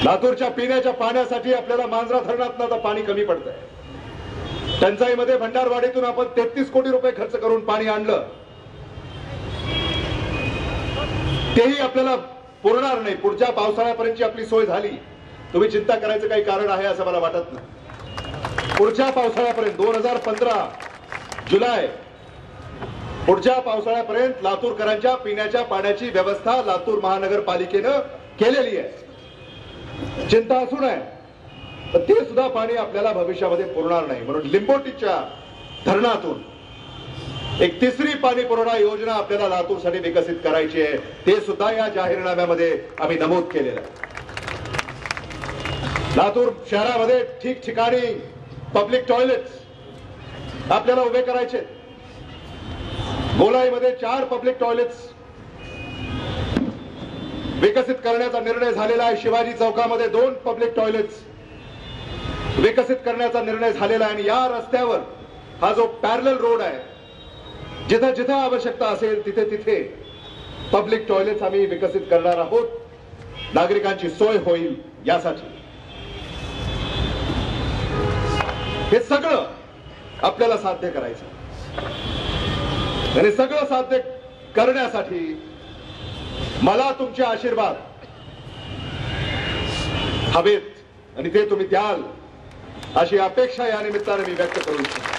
लातूरच्या पिण्याच्या पाण्यासाठी आपल्याला मांजरा धरणातनं आता पाणी कमी पडतंय. टंचाईमध्ये भंडारवाडीतून आपण 33 कोटी रुपये खर्च करून पाणी आणलं, तेही आपल्याला पुरणार नाही. पुढच्या पावसाळ्यापर्यंतची आपली सोय झाली, तुम्ही चिंता करायचं काही कारण आहे असं मला वाटत नाही. पुढच्या पावसाळ्यापर्यंत 2015 जुलै पुढच्या पावसाळ्यापर्यंत लातूरकरांच्या पिण्याच्या पाण्याची व्यवस्था लातूर महानगरपालिकेनं केलेली आहे. चिंता असू नये, पण ते सुद्धा पाणी आपल्याला भविष्यामध्ये पुरणार नाही. म्हणून लिंबोटीच्या धरणातून एक तिसरी पाणी पुरवठा योजना आपल्याला लातूरसाठी विकसित करायची आहे. ते सुद्धा या जाहीरनाम्यामध्ये आम्ही नमूद केलेलं आहे. लातूर शहरामध्ये ठिकठिकाणी पब्लिक टॉयलेट्स आपल्याला उभे करायचे. गोलाईमध्ये 4 पब्लिक टॉयलेट्स विकसित करण्याचा निर्णय झालेला आहे. शिवाजी चौकामध्ये 2 पब्लिक टॉयलेट्स विकसित करण्याचा निर्णय झालेला आहे. आणि या रस्त्यावर हा जो पॅरलल रोड आहे, जिथे जिथे आवश्यकता असेल तिथे तिथे पब्लिक टॉयलेट्स आम्ही विकसित करणार आहोत. नागरिकांची सोय होईल यासाठी. हे सगळं आपल्याला साध्य करायचं आणि सगळं साध्य करण्यासाठी मला तुमचे आशीर्वाद हवेत आणि ते तुम्ही द्याल अशी अपेक्षा या निमित्ताने मी व्यक्त करू इच्छितो.